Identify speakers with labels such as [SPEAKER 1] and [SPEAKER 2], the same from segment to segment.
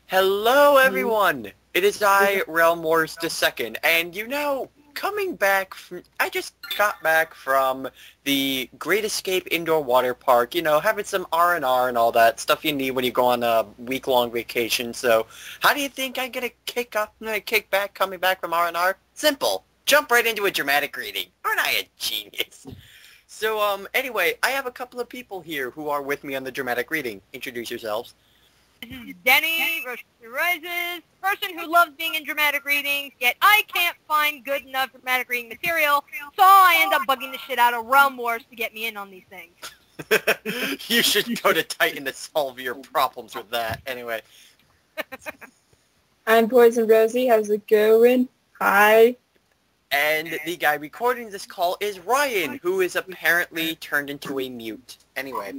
[SPEAKER 1] Hello, everyone! It is I, Realm Wars II, and coming back from... I just got back from the Great Escape Indoor Water Park, having some R&R and all that stuff you need when you go on a week-long vacation, so how do you think I'm gonna kick back coming back from R&R? Simple. Jump right into a dramatic reading. Aren't I a genius? So, anyway, I have a couple of people here who are with me on the dramatic reading. Introduce yourselves.
[SPEAKER 2] This is Denny, Rises, person who loves being in dramatic readings, yet I can't find good enough dramatic reading material, so I end up bugging the shit out of Realm Wars to get me in on these things.
[SPEAKER 1] You should go to Titan to solve your problems with that. Anyway.
[SPEAKER 3] I'm Poison Rosie. How's it going? Hi.
[SPEAKER 1] And the guy recording this call is Ryan, who is apparently turned into a mute. Anyway.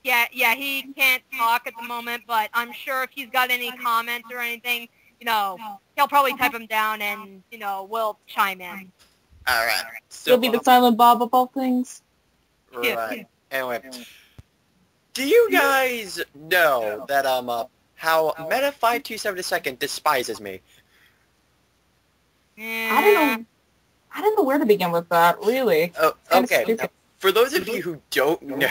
[SPEAKER 2] Yeah, he can't talk at the moment, but I'm sure if he's got any comments or anything, he'll probably type them down and, we'll chime in.
[SPEAKER 1] Alright. So,
[SPEAKER 3] You'll be the silent Bob of all things.
[SPEAKER 1] Right. Anyway. Do you guys know that, how Meta527II despises me?
[SPEAKER 2] Yeah.
[SPEAKER 3] I don't know where to begin with that, really.
[SPEAKER 1] Oh, okay. Now, for those of you who don't know...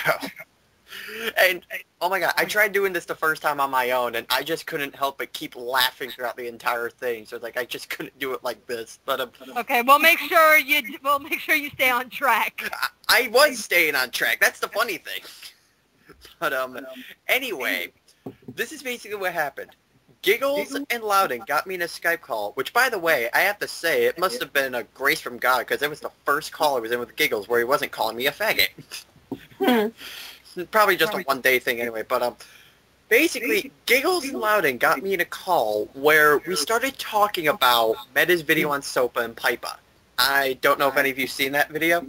[SPEAKER 1] And, oh my god, I tried doing this the first time on my own, and I just couldn't help but keep laughing throughout the entire thing. So, I just couldn't do it like this. But,
[SPEAKER 2] okay, we'll make sure you stay on track.
[SPEAKER 1] I was staying on track. That's the funny thing. But, anyway, this is basically what happened. Giggles and Loudon got me in a Skype call, which, by the way, I have to say, it must have been a grace from God, because it was the first call I was in with Giggles where he wasn't calling me a faggot. Probably just a one-day thing anyway, but, basically, Giggles and Loudon got me in a call where we started talking about Meta's video on SOPA and Pipa. I don't know if any of you've seen that video.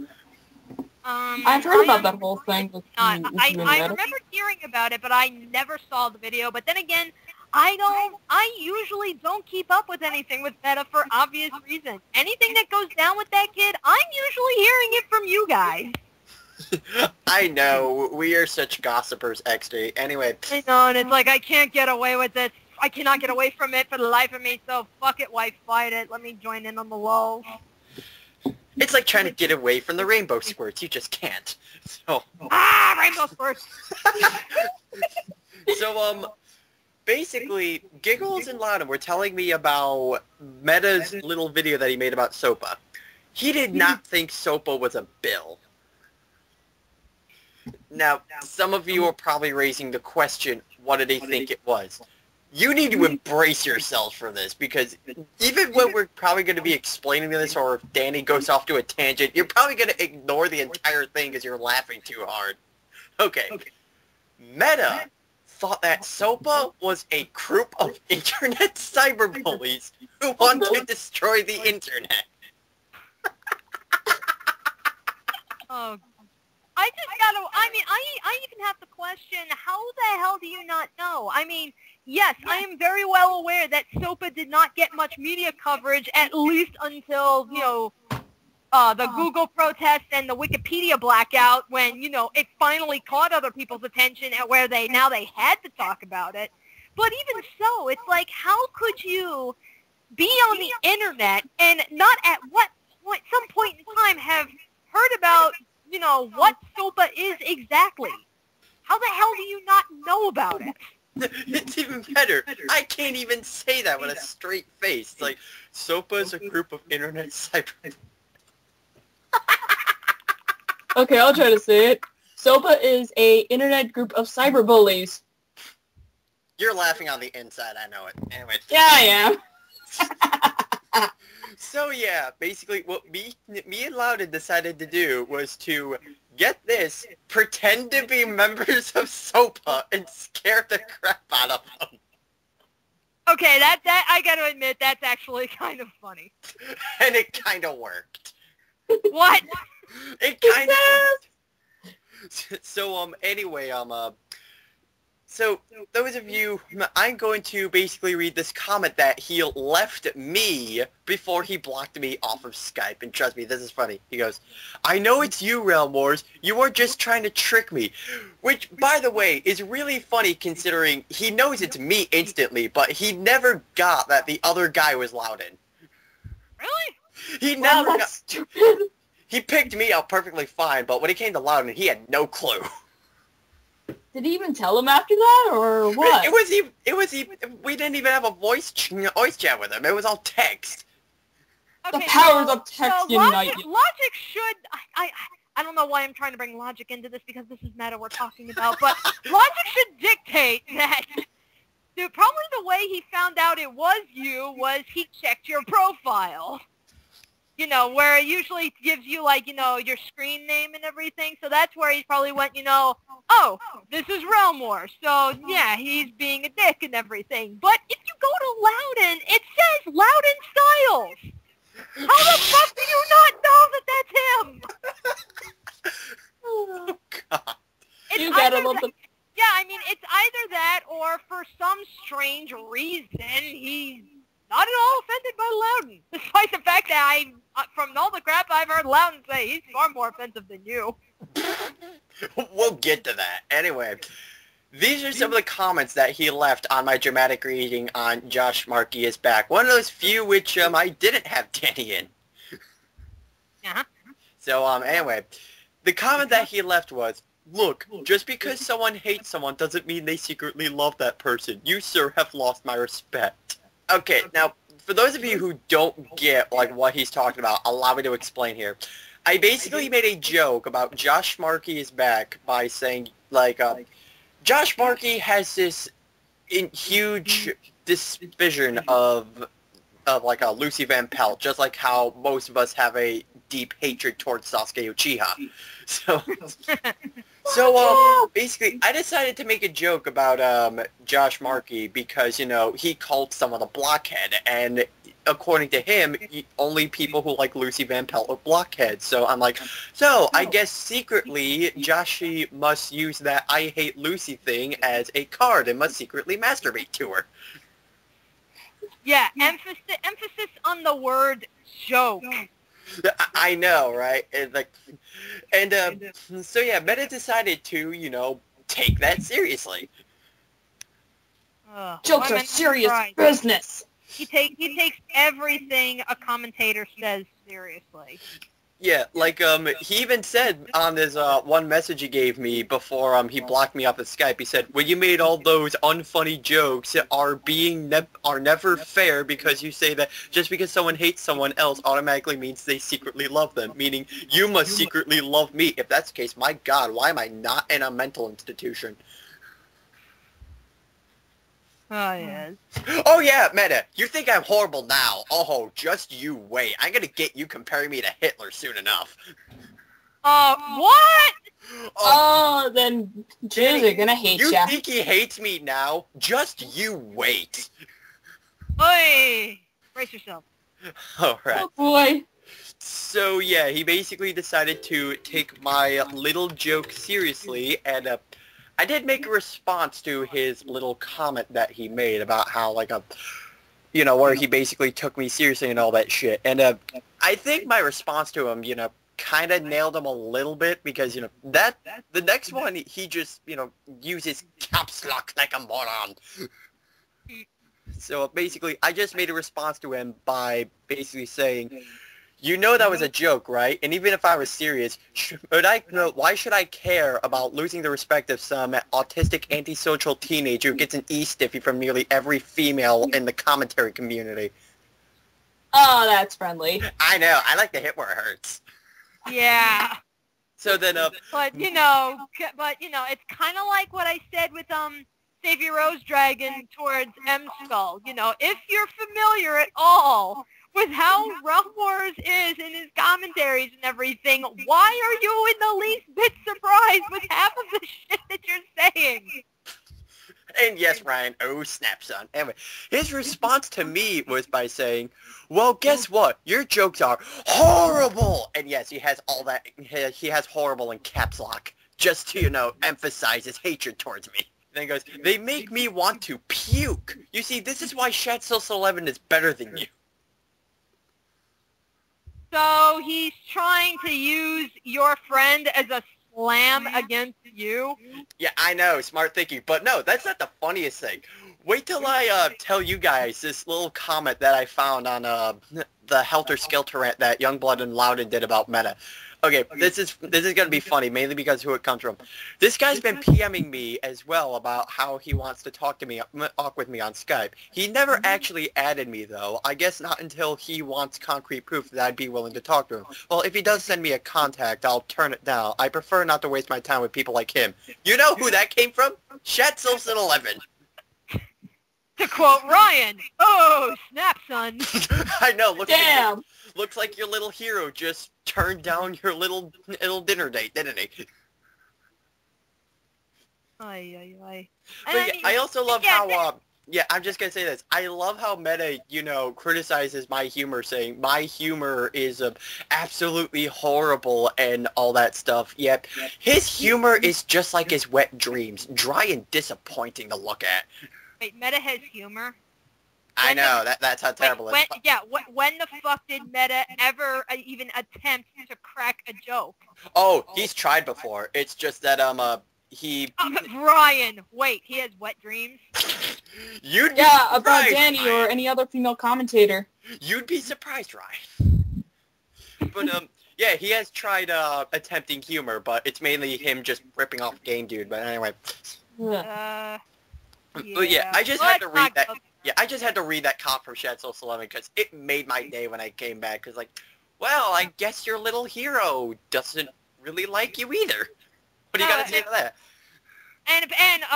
[SPEAKER 3] I've heard about that whole thing.
[SPEAKER 2] I remember hearing about it, but I never saw the video, but then again, I usually don't keep up with anything with Meta for obvious reasons. Anything that goes down with that kid, I'm usually hearing it from you guys.
[SPEAKER 1] I know, we are such gossipers, XD. Anyway.
[SPEAKER 2] I know, and it's like, I can't get away with this. I cannot get away from it for the life of me, so fuck it, wife, fight it. Let me join in on the low.
[SPEAKER 1] It's like trying to get away from the rainbow squirts. You just can't. So.
[SPEAKER 2] Rainbow squirts!
[SPEAKER 1] So, basically, Giggles and Loudon were telling me about Meta's little video that he made about SOPA. He did not think SOPA was a bill. Now, some of you are probably raising the question, what did he think it was? You need to embrace yourselves for this, because even when we're probably going to be explaining this, or if Danny goes off to a tangent, you're probably going to ignore the entire thing because you're laughing too hard. Okay. Meta thought that SOPA was a group of internet cyberbullies who want to destroy the internet.
[SPEAKER 2] Oh, I even have to question, how the hell do you not know? I mean, yes, I am very well aware that SOPA did not get much media coverage, at least until, the Google protest and the Wikipedia blackout, when, it finally caught other people's attention at where they had to talk about it. But even so, it's like, how could you be on the internet and not at some point in time have heard about what SOPA is exactly? How the hell do you not know about it?
[SPEAKER 1] It's even better. I can't even say that with a straight face. It's like, SOPA is a group of internet cyber...
[SPEAKER 3] Okay, I'll try to say it. SOPA is a internet group of cyberbullies.
[SPEAKER 1] You're laughing on the inside, I know it. Anyway.
[SPEAKER 3] Yeah, I am.
[SPEAKER 1] So yeah, basically what me and Loudon decided to do was to, get this, pretend to be members of SOPA and scare the crap out of them.
[SPEAKER 2] Okay, that I gotta admit, that's actually kind of funny.
[SPEAKER 1] And it kind of worked.
[SPEAKER 2] What?
[SPEAKER 1] It kind of... So, anyway, So, those of you, I'm going to basically read this comment that he left me before he blocked me off of Skype. And trust me, this is funny. He goes, I know it's you, Realm Wars. You were just trying to trick me. Which, by the way, is really funny considering he knows it's me instantly, but he never got that the other guy was Loudon.
[SPEAKER 2] Really?
[SPEAKER 1] He
[SPEAKER 3] Wow,
[SPEAKER 1] never
[SPEAKER 3] that's stupid.
[SPEAKER 1] He picked me out perfectly fine, but when it came to Loudon, he had no clue.
[SPEAKER 3] Did he even tell him after that, or what?
[SPEAKER 1] We didn't even have a voice chat with him. It was all text.
[SPEAKER 3] The powers of text unite you.
[SPEAKER 2] Logic should... I don't know why I'm trying to bring logic into this because this is meta we're talking about, but logic should dictate that... Dude, probably the way he found out it was you was he checked your profile. You know, where it usually gives you, like, you know, your screen name and everything. So that's where he probably went, you know, oh, this is Realm Wars. So, yeah, he's being a dick and everything. But if you go to Loudon, it says Loudon Styles. How the fuck do you not know that that's him?
[SPEAKER 1] Oh, God.
[SPEAKER 2] It's
[SPEAKER 3] You gotta
[SPEAKER 2] either
[SPEAKER 3] love
[SPEAKER 2] that-
[SPEAKER 3] the...
[SPEAKER 2] Yeah, I mean, it's either that or for some strange reason, he's not at all offended by Loudon. Despite the fact that from all the crap I've heard Loudon say, he's far more offensive than you.
[SPEAKER 1] We'll get to that. Anyway, these are some of the comments that he left on my dramatic reading on Josh Marquis is Back. One of those few which I didn't have Danny in.
[SPEAKER 2] Uh-huh.
[SPEAKER 1] So, anyway, the comment that he left was, look, just because someone hates someone doesn't mean they secretly love that person. You, sir, have lost my respect. Okay, now, for those of you who don't get, like, what he's talking about, allow me to explain here. I basically made a joke about Josh Marquis is Back by saying, like, Josh Marquis has this huge division of like, Lucy Van Pelt, just like how most of us have a deep hatred towards Sasuke Uchiha. So, basically, I decided to make a joke about, Josh Marquis because, you know, he called someone a blockhead, and according to him, only people who like Lucy Van Pelt are blockheads. So I'm like, so, I guess secretly, Joshi must use that I hate Lucy thing as a card and must secretly masturbate to her.
[SPEAKER 2] Yeah, emphasis on the word joke.
[SPEAKER 1] I know, right? So yeah, Meta decided to, you know, take that seriously.
[SPEAKER 3] Jokes are serious business.
[SPEAKER 2] He takes everything a commentator says seriously.
[SPEAKER 1] Yeah, like, he even said on his, one message he gave me before, he blocked me off of Skype, he said, when you made all those unfunny jokes are never fair because you say that just because someone hates someone else automatically means they secretly love them, meaning you must secretly love me. If that's the case, my God, why am I not in a mental institution?
[SPEAKER 2] Oh, yes.
[SPEAKER 1] Oh yeah, Meta, you think I'm horrible now. Oh, just you wait. I'm gonna get you comparing me to Hitler soon enough.
[SPEAKER 2] What?
[SPEAKER 3] Oh, then Jews are gonna hate
[SPEAKER 1] you.
[SPEAKER 3] ya.
[SPEAKER 1] You think he hates me now? Just you wait.
[SPEAKER 2] Oi! Brace yourself.
[SPEAKER 1] Alright.
[SPEAKER 3] Oh boy.
[SPEAKER 1] So yeah, he basically decided to take my little joke seriously, and I did make a response to his little comment that he made about how, like, you know, where he basically took me seriously and all that shit. And I think my response to him, you know, kind of nailed him a little bit because, you know, the next one, he just, you know, uses caps lock like a moron. So basically, I just made a response to him by basically saying, you know that was a joke, right? And even if I was serious, why should I care about losing the respect of some autistic antisocial teenager who gets an E-stiffy from nearly every female in the commentary community?
[SPEAKER 3] Oh, that's friendly.
[SPEAKER 1] I know. I like to hit where it hurts.
[SPEAKER 2] Yeah.
[SPEAKER 1] So then,
[SPEAKER 2] But you know, it's kind of like what I said with Savior Rose Dragon towards M Skull. You know, if you're familiar at all with how Realm Wars is in his commentaries and everything, why are you in the least bit surprised with half of the shit that you're saying?
[SPEAKER 1] And yes, Ryan, oh snap, son. Anyway, his response to me was by saying, well, guess what? Your jokes are horrible! And yes, he has all that, he has horrible in caps lock, just to, you know, emphasize his hatred towards me. Then he goes, they make me want to puke. You see, this is why Shatsos11 is better than you.
[SPEAKER 2] So he's trying to use your friend as a slam against you?
[SPEAKER 1] Yeah, I know, smart thinking. But no, that's not the funniest thing. Wait till I tell you guys this little comment that I found on the Helter Skelter rant that Youngblood and Loudon did about Meta. Okay, this is gonna be funny, mainly because who it comes from. This guy's been PMing me as well about how he wants to talk with me on Skype. He never actually added me though. I guess not until he wants concrete proof that I'd be willing to talk to him. Well, if he does send me a contact, I'll turn it down. I prefer not to waste my time with people like him. You know who that came from? Shatsos11.
[SPEAKER 2] To quote Ryan, oh, snap, son.
[SPEAKER 1] I know,
[SPEAKER 3] Damn.
[SPEAKER 1] Looks like your little hero just turned down your little dinner date, didn't he?
[SPEAKER 2] Ay.
[SPEAKER 1] But yeah, I also love how, yeah, I'm just gonna say this. I love how Meta, criticizes my humor, saying my humor is absolutely horrible and all that stuff. Yep, his humor is just like his wet dreams, dry and disappointing to look at.
[SPEAKER 2] Wait, Meta has humor?
[SPEAKER 1] I know, that's how terrible it is.
[SPEAKER 2] When the fuck did Meta ever even attempt to crack a joke?
[SPEAKER 1] Oh, he's tried before. It's just that, he...
[SPEAKER 2] Ryan, wait, he has wet dreams?
[SPEAKER 1] You'd be
[SPEAKER 3] Yeah,
[SPEAKER 1] surprised,
[SPEAKER 3] about Danny
[SPEAKER 1] Ryan.
[SPEAKER 3] or any other female commentator.
[SPEAKER 1] You'd be surprised, Ryan. But, yeah, he has tried, attempting humor, but it's mainly him just ripping off Game Dude, but anyway. But yeah, I just had to read that. Yeah, I just had to read that comment from Shatsos11 because it made my day when I came back. Because well, I guess your little hero doesn't really like you either. What do you gotta say to that?
[SPEAKER 2] And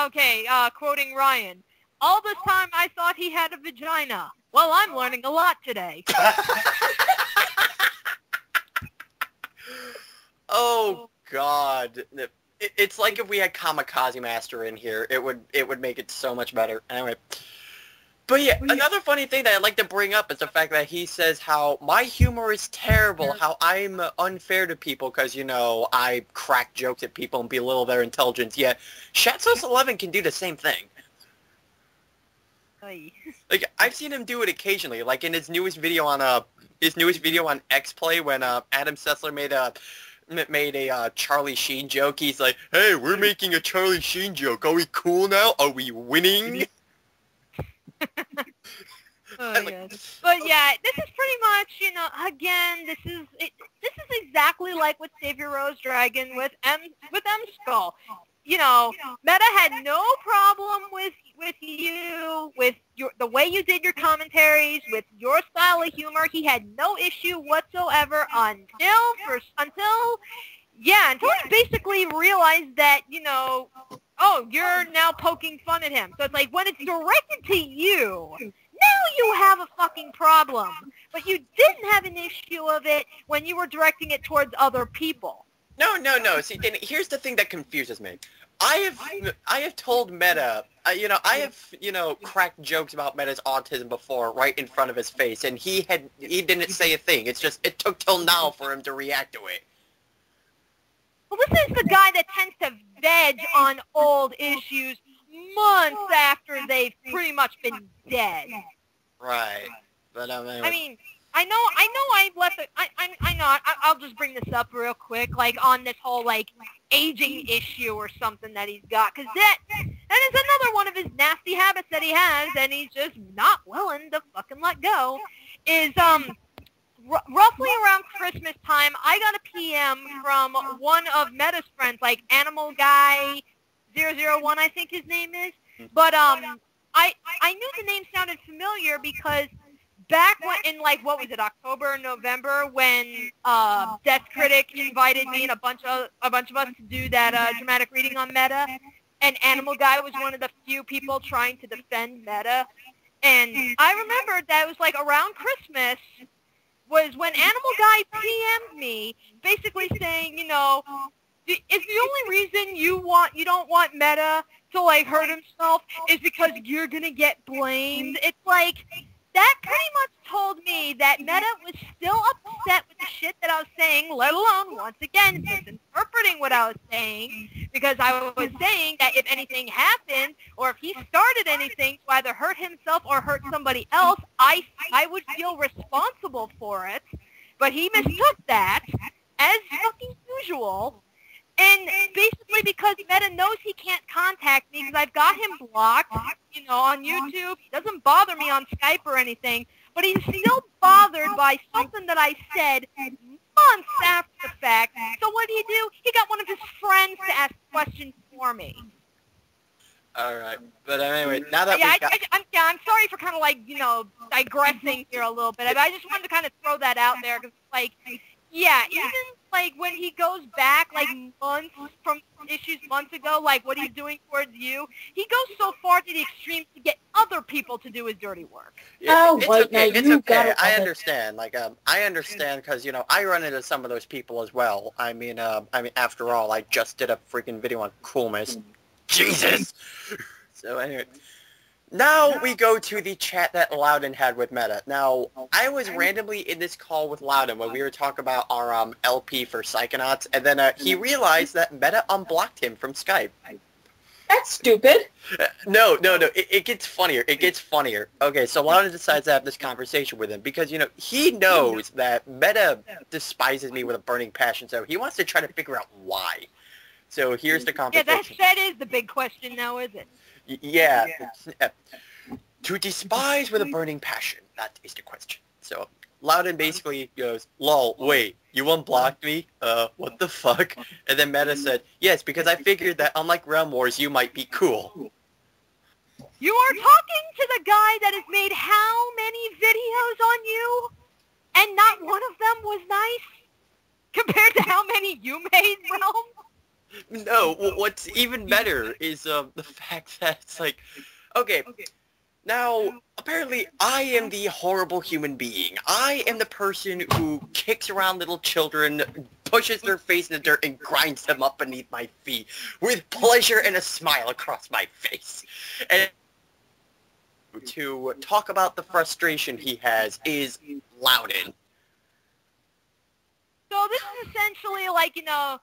[SPEAKER 2] okay, quoting Ryan, all this time I thought he had a vagina. Well, I'm learning a lot today.
[SPEAKER 1] Oh God. It's like if we had Kamikaze Master in here, it would make it so much better. Anyway. But yeah, another funny thing that I'd like to bring up is the fact that he says how my humor is terrible, how I'm unfair to people because, I crack jokes at people and belittle their intelligence, yet Shatsos11 can do the same thing. Like, I've seen him do it occasionally, like in his newest video on X-Play when Adam Sessler made a Charlie Sheen joke. He's like, hey, we're making a Charlie Sheen joke. Are we cool now? Are we winning?
[SPEAKER 2] Yes. But yeah, this is pretty much, again, this is exactly like with Savior Rose Dragon with M Skull. Meta had no problem with you, with the way you did your commentaries, with your style of humor. He had no issue whatsoever until he basically realized that, oh, you're now poking fun at him. So it's like, when it's directed to you, now you have a fucking problem. But you didn't have an issue of it when you were directing it towards other people.
[SPEAKER 1] No. See, Danny, here's the thing that confuses me. I have told Meta, I have, cracked jokes about Meta's autism before right in front of his face, and he didn't say a thing. It's just, it took till now for him to react to it.
[SPEAKER 2] Well, this is the guy that tends to veg on old issues months after they've pretty much been dead.
[SPEAKER 1] Right. But
[SPEAKER 2] I mean, I know I left it, I'll just bring this up real quick, like, on this whole, like, aging issue or something that he's got, because that is another one of his nasty habits that he has, and he's just not willing to fucking let go, is, roughly around Christmas time, I got a PM from one of Meta's friends, like Animal Guy 001, I think his name is. But I knew the name sounded familiar because back when, in what was it, October or November, when Death Critic invited me and a bunch of us to do that dramatic reading on Meta, and Animal Guy was one of the few people trying to defend Meta, and I remembered that it was around Christmas was when Animal Guy PM'd me, basically saying, is the only reason you don't want Meta to hurt himself is because you're gonna get blamed. It's like, that pretty much told me that Meta was still upset with the shit that I was saying, let alone, once again, misinterpreting what I was saying, because I was saying that if anything happened, or if he started anything to either hurt himself or hurt somebody else, I would feel responsible for it. But he mistook that, as fucking usual. And basically because Meta knows he can't contact me because I've got him blocked, you know, on YouTube. He doesn't bother me on Skype or anything, but he's still bothered by something that I said months after the fact. So what did he do? He got one of his friends to ask questions for me.
[SPEAKER 1] Alright, but anyway, now that
[SPEAKER 2] I'm sorry for kind of like, you know, digressing here a little bit. I just wanted to kind of throw that out there because, like, yeah, even, like, when he goes back, like, months from issues months ago, like, what he's doing towards you, he goes so far to the extreme to get other people to do his dirty work.
[SPEAKER 1] It's okay, it's okay. I understand. Like, I understand because, you know, I run into some of those people as well. I mean, after all, I just did a freaking video on coolness. Jesus! So, anyway. Now we go to the chat that Loudon had with Meta. Now, I was randomly in this call with Loudon when we were talking about our LP for Psychonauts, and then he realized that Meta unblocked him from Skype.
[SPEAKER 3] That's stupid.
[SPEAKER 1] No. It gets funnier. It gets funnier. Okay, so Loudon decides to have this conversation with him because, you know, he knows that Meta despises me with a burning passion, so he wants to try to figure out why. So here's the conversation.
[SPEAKER 2] Yeah, that is the big question now, is it?
[SPEAKER 1] Yeah. To despise with a burning passion, that is the question. So, Loudon basically goes, lol, wait, you unblocked me? What the fuck? And then Meta said, yes, because I figured that unlike Realm Wars, you might be cool.
[SPEAKER 2] You are talking to the guy that has made how many videos on you? And not one of them was nice? Compared to how many you made, Realm?
[SPEAKER 1] No, what's even better is the fact that it's like, okay, now, apparently I am the horrible human being. I am the person who kicks around little children, pushes their face in the dirt, and grinds them up beneath my feet with pleasure and a smile across my face. And to talk about the frustration he has is Loudon.
[SPEAKER 2] So this is essentially like, you know,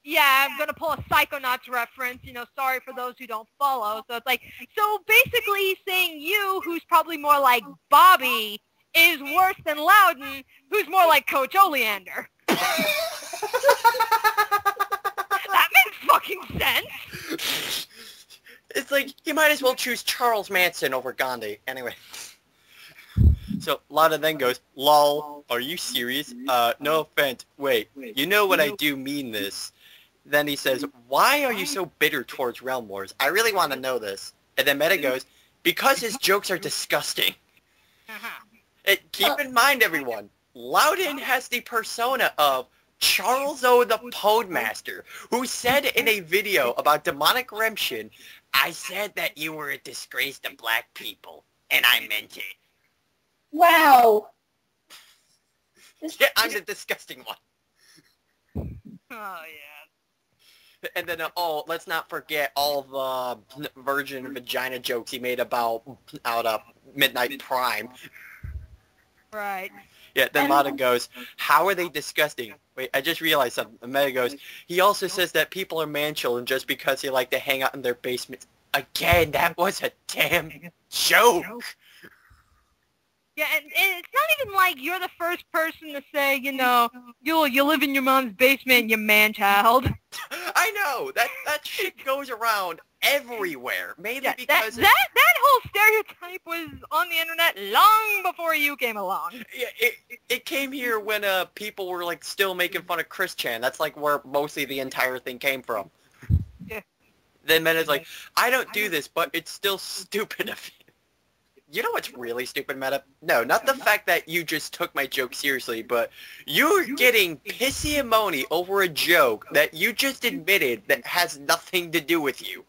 [SPEAKER 2] yeah, I'm going to pull a Psychonauts reference, you know, sorry for those who don't follow. So it's like, so basically he's saying you, who's probably more like Bobby, is worse than Loudon, who's more like Coach Oleander. That makes fucking sense.
[SPEAKER 1] It's like, you might as well choose Charles Manson over Gandhi. Anyway. So Loudon then goes, lol, are you serious? No offense. Wait, you know what I do mean this. Then he says, why are you so bitter towards Realm Wars? I really want to know this. And then Meta goes, because his jokes are disgusting. Keep in mind, everyone, Loudon has the persona of Charles O. the Podemaster, who said in a video about demonic redemption, I said that you were a disgrace to black people, and I meant it.
[SPEAKER 3] Wow.
[SPEAKER 1] Yeah, I'm the disgusting one.
[SPEAKER 2] Oh, yeah.
[SPEAKER 1] And then, let's not forget all the virgin and vagina jokes he made about Midnight Prime.
[SPEAKER 2] Right.
[SPEAKER 1] Yeah, then Loudon goes, how are they disgusting? Wait, I just realized something. Meta goes, he also says that people are man-children just because they like to hang out in their basements. Again, that was a damn joke!
[SPEAKER 2] Yeah, and it's not even like you're the first person to say, you know, you live in your mom's basement, you man-child.
[SPEAKER 1] I know! That shit goes around everywhere. Mainly because...
[SPEAKER 2] That whole stereotype was on the internet long before you came along.
[SPEAKER 1] Yeah, it came here when people were, like, still making fun of Chris Chan. That's, like, where mostly the entire thing came from.
[SPEAKER 2] Yeah.
[SPEAKER 1] Then Meta's like, I don't do this, but it's still stupid of you. You know what's really stupid, Meta? No, not the fact that you just took my joke seriously, but you're getting pissy and moany over a joke that you just admitted that has nothing to do with you.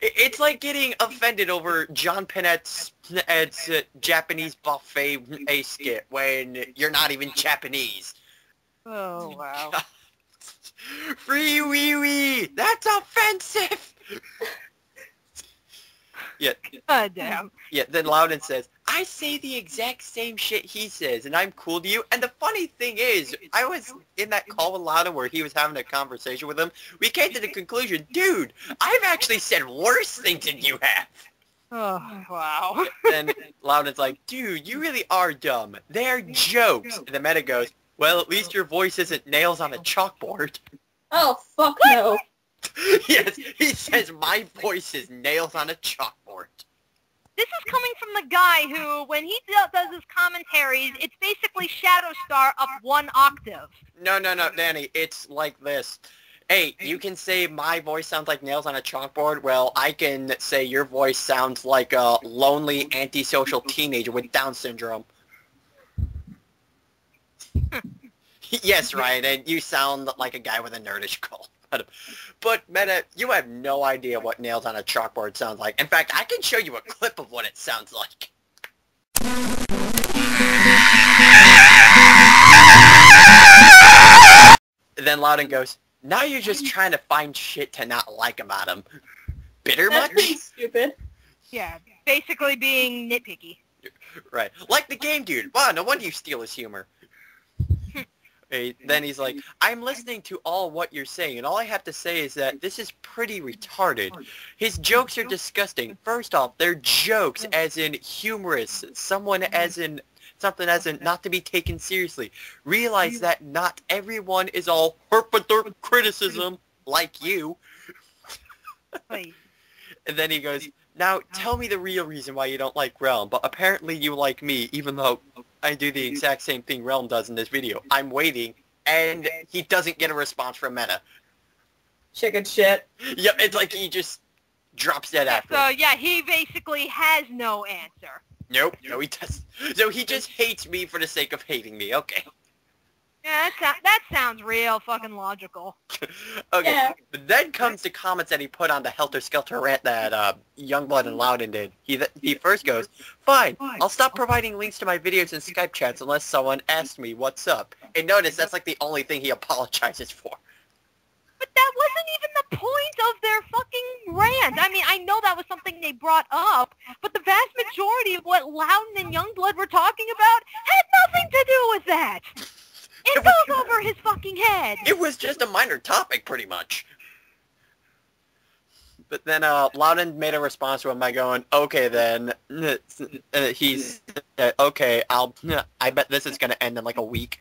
[SPEAKER 1] It's like getting offended over John Pinette's Japanese buffet a skit when you're not even Japanese.
[SPEAKER 2] Oh, wow.
[SPEAKER 1] Free wee wee! That's offensive! Yeah.
[SPEAKER 2] God damn.
[SPEAKER 1] Yeah, then Loudon says, I say the exact same shit he says, and I'm cool to you. And the funny thing is, I was in that call with Loudon where he was having a conversation with him. We came to the conclusion, dude, I've actually said worse things than you have.
[SPEAKER 2] Oh, wow.
[SPEAKER 1] And Loudon's like, dude, you really are dumb. They're jokes. And the Meta goes, well, at least your voice isn't nails on a chalkboard.
[SPEAKER 3] Oh, fuck no.
[SPEAKER 1] Yes, he says my voice is nails on a chalkboard.
[SPEAKER 2] This is coming from the guy who, when he does his commentaries, it's basically Shadowstar up 1 octave.
[SPEAKER 1] No, Danny, it's like this. Hey, you can say my voice sounds like nails on a chalkboard. Well, I can say your voice sounds like a lonely, antisocial teenager with Down syndrome. Yes, Ryan, and you sound like a guy with a nerdish cult. But, Meta, you have no idea what nails on a chalkboard sounds like. In fact, I can show you a clip of what it sounds like. Then Loudon goes, now you're just trying to find shit to not like about him. Bitter much?
[SPEAKER 3] That's pretty stupid.
[SPEAKER 2] Yeah, basically being nitpicky.
[SPEAKER 1] Right. Like the game dude. Wow, no wonder you steal his humor. Then he's like, I'm listening to all what you're saying, and all I have to say is that this is pretty retarded. His jokes are disgusting. First off, they're jokes as in humorous, something as in not to be taken seriously. Realize that not everyone is all herpaderp criticism like you.
[SPEAKER 2] Wait.
[SPEAKER 1] And then he goes, now tell me the real reason why you don't like Realm, but apparently you like me, even though I do the exact same thing Realm does in this video. I'm waiting, and he doesn't get a response from Meta.
[SPEAKER 3] Chicken shit.
[SPEAKER 1] Yep, it's like he just drops dead after.
[SPEAKER 2] So, yeah, he basically has no answer.
[SPEAKER 1] Nope, no he doesn't. So he just hates me for the sake of hating me, okay.
[SPEAKER 2] Yeah, that sounds real fucking logical.
[SPEAKER 1] Okay,
[SPEAKER 3] Yeah.
[SPEAKER 1] But then comes the comments that he put on the Helter Skelter rant that Youngblood and Loudon did. He first goes, fine, I'll stop providing links to my videos and Skype chats unless someone asks me what's up. And notice that's like the only thing he apologizes for.
[SPEAKER 2] But that wasn't even the point of their fucking rant. I mean, I know that was something they brought up, but the vast majority of what Loudon and Youngblood were talking about had nothing to do with that. It goes over his fucking head.
[SPEAKER 1] It was just a minor topic, pretty much. But then Loudon made a response to him by going, okay then, he's, okay, I bet this is going to end in like a week.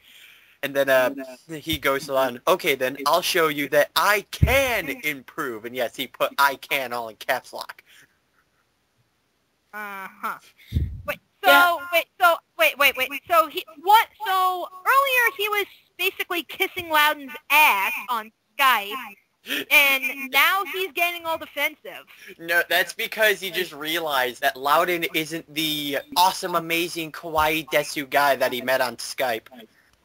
[SPEAKER 1] And then he goes on, okay then, I'll show you that I can improve. And yes, he put I can all in caps lock.
[SPEAKER 2] Uh-huh. Wait, so earlier he was basically kissing Loudon's ass on Skype, and now he's getting all defensive.
[SPEAKER 1] No, that's because he just realized that Loudon isn't the awesome, amazing, kawaii desu guy that he met on Skype.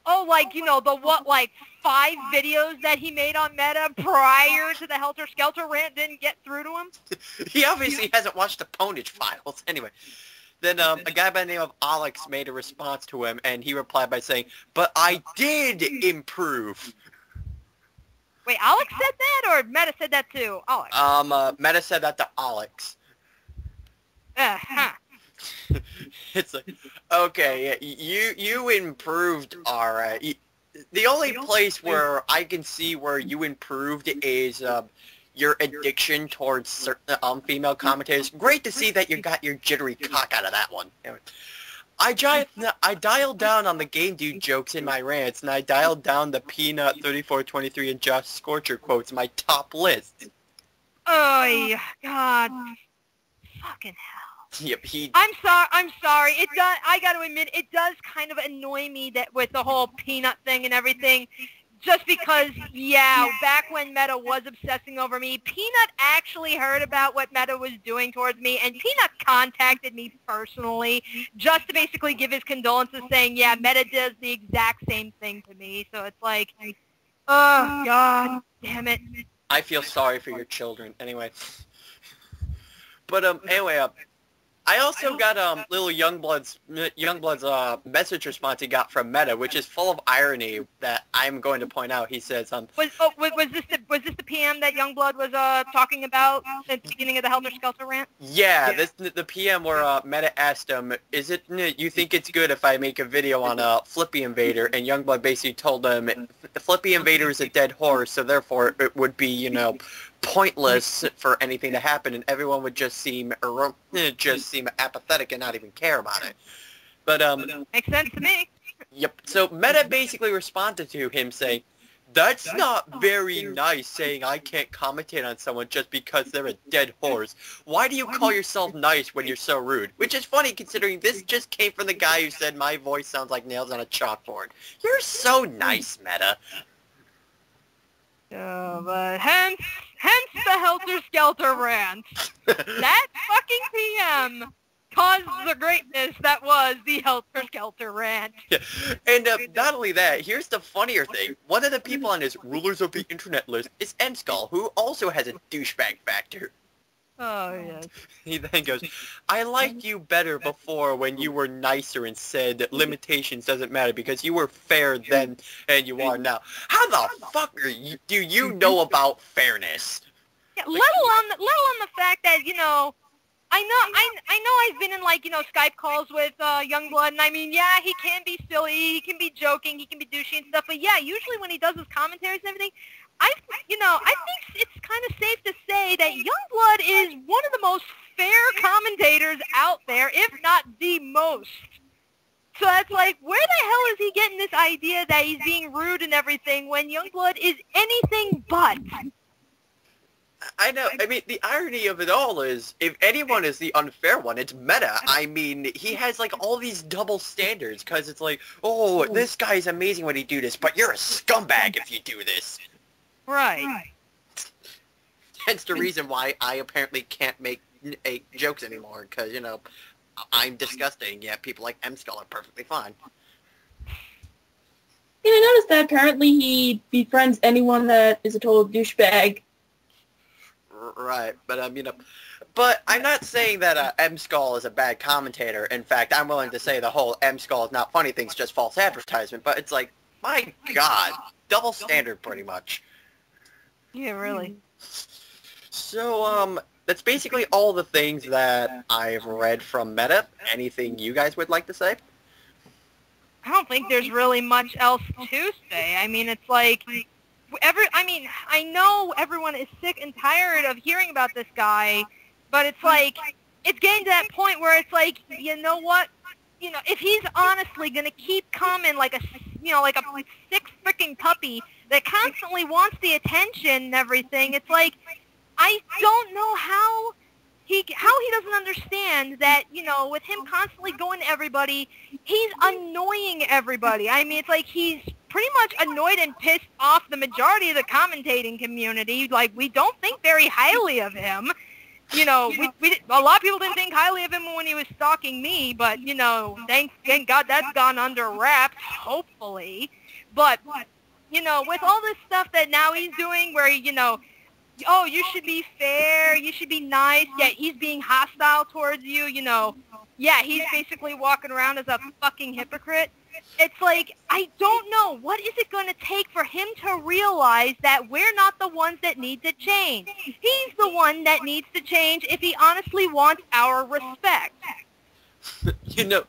[SPEAKER 2] Oh, like, you know, the 5 videos that he made on Meta prior to the Helter Skelter rant didn't get through to him?
[SPEAKER 1] He obviously hasn't watched the Ponage Files. Anyway, then a guy by the name of Alex made a response to him, and he replied by saying, but I did improve.
[SPEAKER 2] Wait, Alex said that, or Meta said that to Alex?
[SPEAKER 1] Meta said that to Alex.
[SPEAKER 2] Huh.
[SPEAKER 1] It's like, okay, you improved, alright. The only place where I can see where you improved is your addiction towards certain female commentators. Great to see that you got your jittery cock out of that one. Anyway, I dialed down on the game dude jokes in my rants, and I dialed down the Peanut3423 and Josh Scorcher quotes in my top list.
[SPEAKER 2] Oh, God. Fucking hell.
[SPEAKER 1] Yep,
[SPEAKER 2] I'm sorry. It does. I got to admit, it does kind of annoy me that with the whole Peanut thing and everything. Just because, yeah, back when Meta was obsessing over me, Peanut actually heard about what Meta was doing towards me, and Peanut contacted me personally just to basically give his condolences, saying, yeah, Meta does the exact same thing to me. So it's like, oh, God damn it.
[SPEAKER 1] I feel sorry for your children. Anyway. But, anyway, I also got little Youngblood's message response he got from Meta, which is full of irony that I'm going to point out. He says
[SPEAKER 2] was this the PM that Youngblood was talking about at the beginning of the Helter Skelter rant?
[SPEAKER 1] Yeah, this the PM where Meta asked him, "Is it you think it's good if I make a video on a Flippy Invader?" And Youngblood basically told him, "The Flippy Invader is a dead horse, so therefore it would be pointless for anything to happen, and everyone would just seem apathetic and not even care about it." But
[SPEAKER 2] makes sense to me.
[SPEAKER 1] Yep. So Meta basically responded to him saying, "That's not very nice saying I can't commentate on someone just because they're a dead horse. Why do you call yourself nice when you're so rude?" Which is funny considering this just came from the guy who said my voice sounds like nails on a chalkboard. You're so nice, Meta.
[SPEAKER 2] But hence the Helter Skelter rant. That fucking PM caused the greatness that was the Helter Skelter rant.
[SPEAKER 1] Yeah. And not only that, here's the funnier thing. One of the people on his Rulers of the Internet list is M-Skull, who also has a douchebag factor.
[SPEAKER 2] Oh, yes.
[SPEAKER 1] He then goes, "I liked you better before when you were nicer and said limitations doesn't matter because you were fair then and you are now." How the fuck do you know about fairness?
[SPEAKER 2] Yeah, let alone the fact that, I know I've been in, Skype calls with Youngblood, and I mean, yeah, he can be silly, he can be joking, he can be douchey and stuff, but yeah, usually when he does his commentaries and everything, I think it's kind of safe to say that Youngblood is one of the most fair commentators out there, if not the most. So that's like, where the hell is he getting this idea that he's being rude and everything when Youngblood is anything but?
[SPEAKER 1] I know. I mean, the irony of it all is, if anyone is the unfair one, it's Meta. I mean, he has, all these double standards, because it's like, oh, this guy's amazing when he do this, but you're a scumbag if you do this.
[SPEAKER 2] Right.
[SPEAKER 1] Hence the reason why I apparently can't make jokes anymore, because, I'm disgusting, yet people like M-Skull are perfectly fine.
[SPEAKER 3] Yeah, I noticed that apparently he befriends anyone that is a total douchebag.
[SPEAKER 1] Right, but but I'm not saying that M-Skull is a bad commentator. In fact, I'm willing to say the whole M-Skull is not funny thing's just false advertisement, but it's like, my god, double standard pretty much.
[SPEAKER 2] Yeah, really.
[SPEAKER 1] So, that's basically all the things that I've read from Meta. Anything you guys would like to say?
[SPEAKER 2] I don't think there's really much else to say. I mean, it's like... I know everyone is sick and tired of hearing about this guy, but it's like, it's getting to that point where it's like, you know what? If he's honestly going to keep coming like a sick freaking puppy that constantly wants the attention and everything, it's like, I don't know how he doesn't understand that, with him constantly going to everybody, he's annoying everybody. I mean, it's like he's pretty much annoyed and pissed off the majority of the commentating community. Like, we don't think very highly of him. A lot of people didn't think highly of him when he was stalking me, but, thank God that's gone under wraps, hopefully. But, with all this stuff that now he's doing where, oh, you should be fair, you should be nice, yet he's being hostile towards you, yeah, he's basically walking around as a fucking hypocrite. It's like, I don't know, what is it going to take for him to realize that we're not the ones that need to change? He's the one that needs to change if he honestly wants our respect.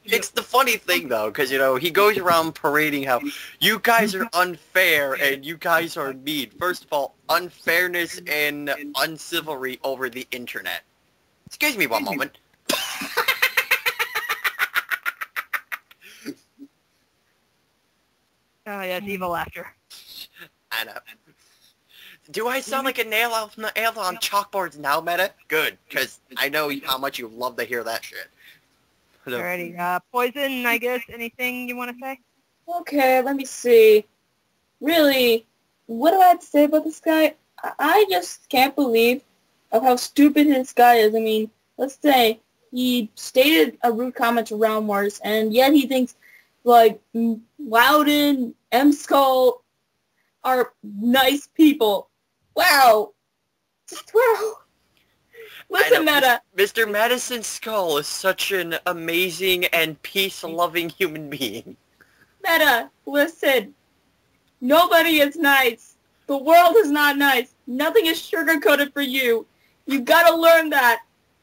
[SPEAKER 1] It's the funny thing, though, because, he goes around parading how you guys are unfair and you guys are mean. First of all, unfairness and uncivility over the internet. Excuse me one moment.
[SPEAKER 2] Oh, yeah, it's evil laughter.
[SPEAKER 1] I know. Do I sound like a nail on chalkboards now, Meta? Good, because I know how much you love to hear that shit.
[SPEAKER 2] Alrighty, Poison, I guess, anything you want to say?
[SPEAKER 3] Okay, let me see. Really, what do I have to say about this guy? I just can't believe of how stupid this guy is. I mean, let's say he stated a rude comment to Realm Wars, and yet he thinks, Loudon, M-Skull are nice people. Wow. Wow. Listen, Meta.
[SPEAKER 1] Mr. Madison Skull is such an amazing and peace-loving human being.
[SPEAKER 3] Meta, listen. Nobody is nice. The world is not nice. Nothing is sugar-coated for you. You gotta learn that.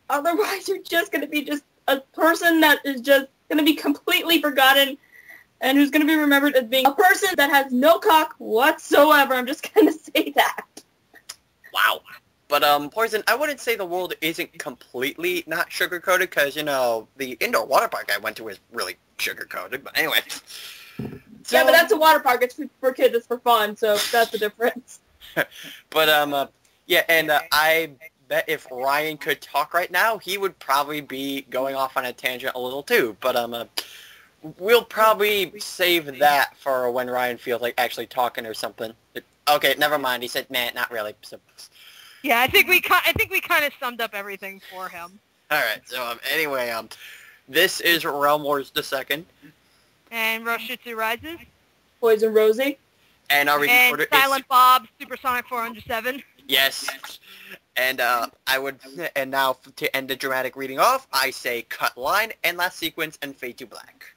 [SPEAKER 3] Otherwise, you're just gonna be just a person that is just gonna be completely forgotten and who's gonna be remembered as being a person that has no cock whatsoever. I'm just gonna say that.
[SPEAKER 1] Wow. But, Poison, I wouldn't say the world isn't completely not sugar-coated, because, you know, the indoor water park I went to is really sugar-coated, but anyway. So,
[SPEAKER 3] yeah, but that's a water park. It's for kids. It's for fun, so that's the difference.
[SPEAKER 1] But, yeah, and I bet if Ryan could talk right now, he would probably be going off on a tangent a little too, but, we'll probably save that for when Ryan feels like actually talking or something. Okay, never mind. He said, man, not really, so...
[SPEAKER 2] Yeah, I think we kind of summed up everything for him.
[SPEAKER 1] Alright, so anyway, this is Realm Wars II.
[SPEAKER 2] And Roshitsu Rises.
[SPEAKER 3] Poison Rosie.
[SPEAKER 1] And our recorder
[SPEAKER 2] is... Silent Bob, Supersonic 407.
[SPEAKER 1] Yes. And and now to end the dramatic reading off, I say cut line, and last sequence, and fade to black.